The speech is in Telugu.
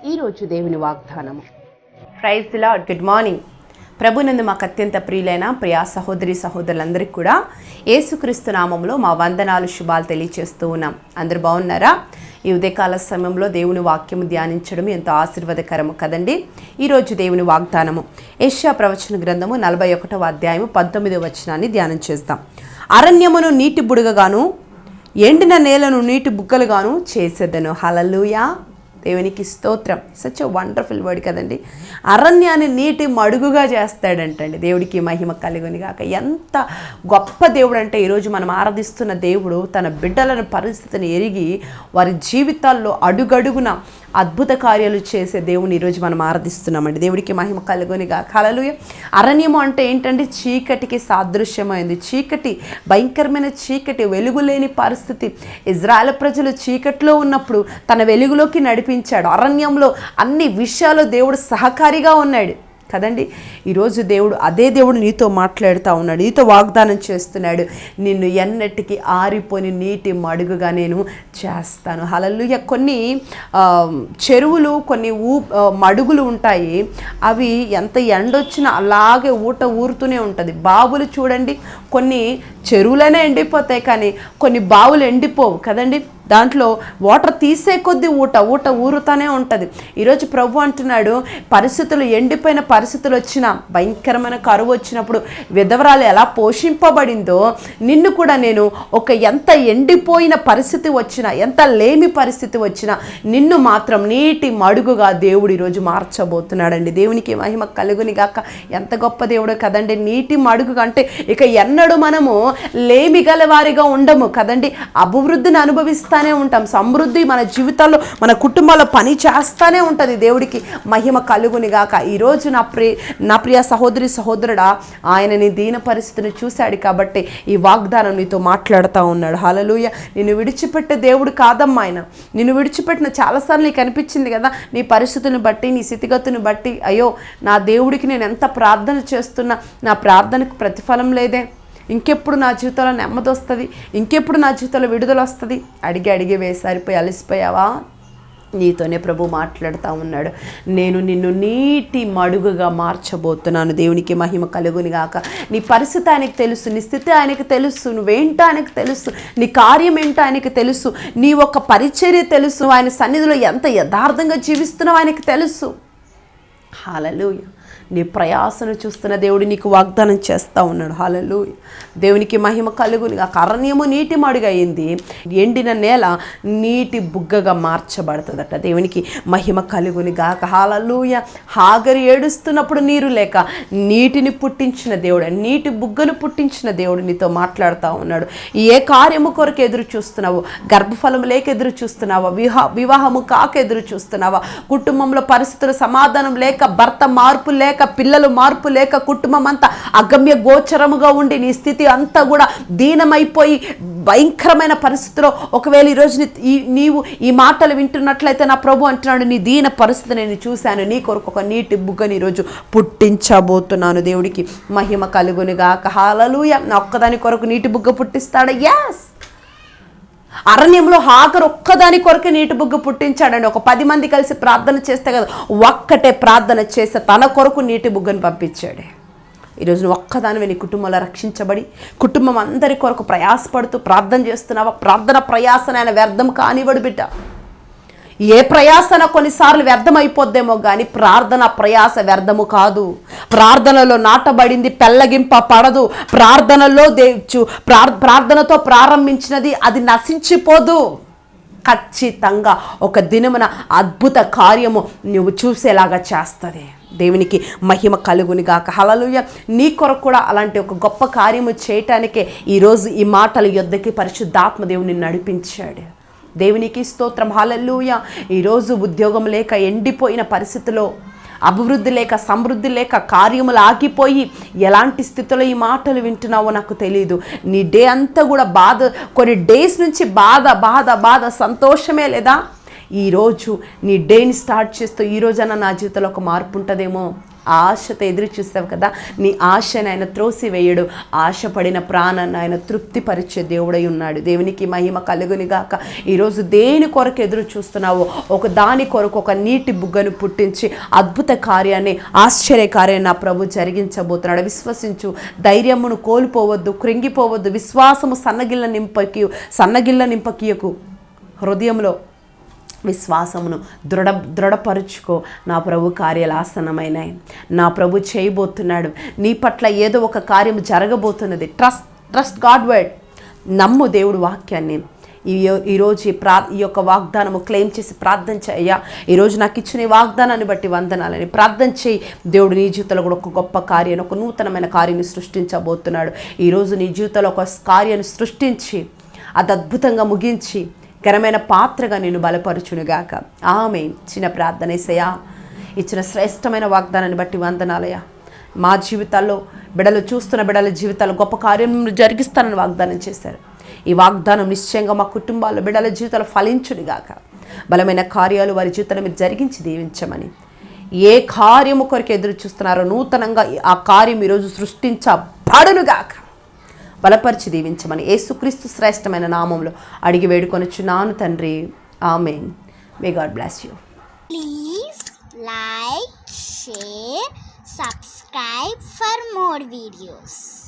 ఈరోజు దేవుని వాగ్దానము. Praise the Lord. Good morning. ప్రభునందు మాకు అత్యంత ప్రియులైన ప్రియా సహోదరి సహోదరులందరికీ కూడా యేసుక్రీస్తు నామంలో మా వందనాలు శుభాలు తెలియచేస్తూ ఉన్నాం. అందరూ బాగున్నారా? ఈ ఉదయకాల సమయంలో దేవుని వాక్యము ధ్యానించడం ఎంతో ఆశీర్వాదకరము కదండి. ఈరోజు దేవుని వాగ్దానము యెషయా ప్రవచన గ్రంథము 41వ అధ్యాయము 19వ వచనాన్ని ధ్యానం చేద్దాం. అరణ్యమును నీటి బుడగగాను ఎండిన నేలను నీటి బుగ్గలుగాను చేసేదను. హల్లెలూయా. దేవునికి స్తోత్రం. సచ్ ఎ వండర్ఫుల్ వర్డ్ కదండి. అరణ్యాన్ని నీటి మడుగుగా చేస్తాడంటండి. దేవుడికి మహిమ కలుగును గాక. ఎంత గొప్ప దేవుడు అంటే ఈరోజు మనం ఆరాధిస్తున్న దేవుడు తన బిడ్డలను పరిస్థితిని ఎరిగి వారి జీవితాల్లో అడుగడుగున అద్భుత కార్యాలు చేసే దేవుని ఈరోజు మనం ఆరాధిస్తున్నామండి. దేవుడికి మహిమ కలుగును గాక. హల్లెలూయా. అరణ్యము అంటే ఏంటంటే చీకటికి సాదృశ్యమైంది. చీకటి, భయంకరమైన చీకటి, వెలుగులేని పరిస్థితి. ఇజ్రాయెల్ ప్రజలు చీకట్లో ఉన్నప్పుడు తన వెలుగులోకి నడిపించాడు. అరణ్యంలో అన్ని విషయాలు దేవుడు సహకారిగా ఉన్నాడు కదండి. ఈరోజు అదే దేవుడు నీతో మాట్లాడుతూ ఉన్నాడు, నీతో వాగ్దానం చేస్తున్నాడు. నిన్ను ఎన్నటికీ ఆరిపోని నీటి మడుగుగా నేను చేస్తాను. హల్లెలూయా. కొన్ని చెరువులు, కొన్ని మడుగులు ఉంటాయి. అవి ఎంత ఎండొచ్చినా అలాగే ఊరుతూనే ఉంటుంది. బావులు చూడండి, కొన్ని చెరువులనే ఎండిపోతాయి కానీ కొన్ని బావులు ఎండిపోవు కదండి. దాంట్లో వాటర్ తీసే కొద్దీ ఊట ఊరుతానే ఉంటుంది. ఈరోజు ప్రభు అంటున్నాడు, పరిస్థితులు ఎండిపోయిన పరిస్థితులు వచ్చినా, భయంకరమైన కరువు వచ్చినప్పుడు విధవరాలు ఎలా పోషింపబడిందో నిన్ను కూడా నేను ఎంత ఎండిపోయిన పరిస్థితి వచ్చినా, ఎంత లేమి పరిస్థితి వచ్చినా నిన్ను మాత్రం నీటి మడుగుగా దేవుడు ఈరోజు మార్చబోతున్నాడండి. దేవునికి మహిమ కలుగుని గాక. ఎంత గొప్ప దేవుడు కదండి. నీటి మడుగు అంటే ఇక ఎన్నడూ మనము లేమి గల వారిగా ఉండము కదండి. అభివృద్ధిని అనుభవిస్తానే ఉంటాం. సమృద్ధి మన జీవితాల్లో, మన కుటుంబాల్లో పని చేస్తానే ఉంటుంది. దేవుడికి మహిమ కలుగుని గాక. ఈరోజు నా ప్రియ సహోదరి సహోదరుడా, ఆయన నీ దీన పరిస్థితిని చూశాడు కాబట్టి ఈ వాగ్దానం నీతో మాట్లాడుతూ ఉన్నాడు. హల్లెలూయా. నిన్ను విడిచిపెట్టే దేవుడు కాదమ్మా ఆయన. నిన్ను విడిచిపెట్టిన చాలాసార్లు నీకు అనిపించింది కదా, నీ పరిస్థితిని బట్టి, నీ స్థితిగతిని బట్టి, అయ్యో నా దేవుడికి నేను ఎంత ప్రార్థన చేస్తున్నా నా ప్రార్థనకు ప్రతిఫలం లేదే, ఇంకెప్పుడు నా జీవితంలో నెమ్మది వస్తుంది, ఇంకెప్పుడు నా జీవితంలో విడుదల వస్తుంది, అడిగి వేసారిపోయి అలసిపోయావా? నీతోనే ప్రభు మాట్లాడుతూ ఉన్నాడు. నేను నిన్ను నీటి మడుగుగా మార్చబోతున్నాను. దేవునికి మహిమ కలుగుని గాక. నీ పరిస్థితి ఆయనకు తెలుసు, నీ స్థితి ఆయనకు తెలుసు, నువ్వేంటో ఆయనకు తెలుసు, నీ కార్యం ఏంటో ఆయనకు తెలుసు, నీ ఒక పరిచర్య తెలుసు, ఆయన సన్నిధిలో ఎంత యథార్థంగా జీవిస్తున్నావు ఆయనకు తెలుసు. హల్లెలూయా. నీ ప్రయాసను చూస్తున్న దేవుడు నీకు వాగ్దానం చేస్తూ ఉన్నాడు. హల్లెలూయా. దేవునికి మహిమ కలుగుని గాక. అరణ్యము నీటి మడుగయింది, ఎండిన నేల నీటి బుగ్గగా మార్చబడుతుందట. దేవునికి మహిమ కలుగుని గాక. హల్లెలూయా. హాగరు ఏడుస్తున్నప్పుడు నీరు లేక నీటిని పుట్టించిన దేవుడు, నీటి బుగ్గను పుట్టించిన దేవుడు నీతో మాట్లాడుతూ ఉన్నాడు. ఏ కార్యము కొరకు ఎదురు చూస్తున్నావు? గర్భఫలం లేక ఎదురు చూస్తున్నావా? వివాహము కాక ఎదురు చూస్తున్నావా? కుటుంబంలో పరిస్థితులు సమాధానం లేక, భర్త మార్పు లేక, పిల్లలు మార్పు లేక, కుటుంబం అంతా అగమ్య గోచరముగా ఉండి నీ స్థితి అంతా కూడా దీనమైపోయి భయంకరమైన పరిస్థితిలో ఒకవేళ ఈరోజు నీవు ఈ మాటలు వింటున్నట్లయితే నా ప్రభు అంటున్నాడు, నీ దీన పరిస్థితి నేను చూశాను, నీ కొరకు ఒక నీటి బుగ్గని ఈరోజు పుట్టించబోతున్నాను. దేవుడికి మహిమ కలుగుని గాక. హల్లెలూయా. నా ఒక్కదాని కొరకు నీటి బుగ్గ పుట్టిస్తాడా? ఎస్. అరణ్యంలో హాగరు ఒక్కదాని కొరకే నీటి బుగ్గ పుట్టించాడండి. ఒక 10 మంది కలిసి ప్రార్థన చేస్తే కదా, ఒక్కటే ప్రార్థన చేస్తే తన కొరకు నీటి బుగ్గను పంపించాడు. ఈరోజు నువ్వు ఒక్కదానివే నీ కుటుంబంలో రక్షించబడి కుటుంబం అందరి కొరకు ప్రయాసపడుతూ ప్రార్థన చేస్తున్నావా? ప్రార్థన ప్రయాసన ఆయన వ్యర్థం కానివ్వడు బిడ్డ. ఏ ప్రయాసన కొన్నిసార్లు వ్యర్థమైపోద్దేమో కానీ ప్రార్థన ప్రయాస వ్యర్థము కాదు. ప్రార్థనలో నాటబడింది పెళ్ళగింప పడదు. ప్రార్థనతో ప్రారంభించినది అది నశించిపోదు. ఖచ్చితంగా ఒక దినమున అద్భుత కార్యము నువ్వు చూసేలాగా చేస్తుంది. దేవునికి మహిమ కలుగుని గాక. హల్లెలూయా. నీ కొరకు కూడా అలాంటి ఒక గొప్ప కార్యము చేయటానికే ఈరోజు ఈ మాటల యొద్దకి పరిశుద్ధాత్మ దేవుని నడిపించాడు. దేవునికి స్తోత్రం. హల్లెలూయా. ఈరోజు ఉద్యోగం లేక ఎండిపోయిన పరిస్థితిలో, అభివృద్ధి లేక, సమృద్ధి లేక, కార్యములు ఆగిపోయి ఎలాంటి స్థితిలో ఈ మాటలు వింటున్నావో నాకు తెలియదు. నీ డే అంతా కూడా బాధ, కొన్ని డేస్ నుంచి బాధ, సంతోషమే లేదా? ఈరోజు నీ డేని స్టార్ట్ చేస్తూ ఈరోజన్నా నా జీవితంలో ఒక మార్పు ఉంటుందేమో ఆశతో ఎదురు చూస్తావు కదా, నీ ఆశను ఆయన త్రోసివేయడు. ఆశపడిన ప్రాణాన్ని ఆయన తృప్తిపరిచే దేవుడై ఉన్నాడు. దేవునికి మహిమ కలుగుని గాక. ఈరోజు దేని కొరకు ఎదురు చూస్తున్నావో ఒక దాని కొరకు ఒక నీటి బుగ్గను పుట్టించి అద్భుత కార్యాన్ని, ఆశ్చర్య కార్యాన్ని నా ప్రభు జరిగించబోతున్నాడు. విశ్వసించు, ధైర్యమును కోల్పోవద్దు, కృంగిపోవద్దు. విశ్వాసము సన్నగిల్ల నింపకీయకు. హృదయంలో విశ్వాసమును దృఢపరుచుకో. నా ప్రభు కార్యాలు ఆసన్నమైనాయి. నా ప్రభు చేయబోతున్నాడు. నీ పట్ల ఏదో ఒక కార్యం జరగబోతున్నది. Trust God word. నమ్ము దేవుడు వాక్యాన్ని. ఈరోజు ఈ యొక్క వాగ్దానము క్లెయిమ్ చేసి ప్రార్థన చేయ. ఈరోజు నాకు ఇచ్చిన ఈ వాగ్దానాన్ని బట్టి వందనాలని ప్రార్థన చేయి. దేవుడు నీ జీవితంలో కూడా ఒక గొప్ప కార్యాన్ని, ఒక నూతనమైన కార్యాన్ని సృష్టించబోతున్నాడు. ఈరోజు నీ జీవితంలో ఒక కార్యాన్ని సృష్టించి అది అద్భుతంగా ముగించి ఘనమైన పాత్రగా నేను బలపరచునుగాక. ఆమేన్. చిన్న ప్రార్థన. యేసయ్యా, ఇచ్చిన శ్రేష్టమైన వాగ్దానాన్ని బట్టి వందనాలయ్యా. మా జీవితాల్లో చూస్తున్న బిడ్డల జీవితాల్లో గొప్ప కార్యం జరిగిస్తానని వాగ్దానం చేశారు. ఈ వాగ్దానం నిశ్చయంగా మా కుటుంబాల్లో బిడ్డల జీవితాలు ఫలించునుగాక. బలమైన కార్యాలు వారి జీవితాన్ని మీరు జరిగించి దీవించమని, ఏ కార్యము కొరకు ఎదురు చూస్తున్నారో నూతనంగా ఆ కార్యం ఈరోజు సృష్టించబడునుగాక. బలపరిచి దీవించమని యేసుక్రీస్తు శ్రేష్టమైన నామంలో అడిగి వేడుకొనుచున్నాను తండ్రి. ఆమేన్. May God bless you. Please like, share, subscribe for more videos.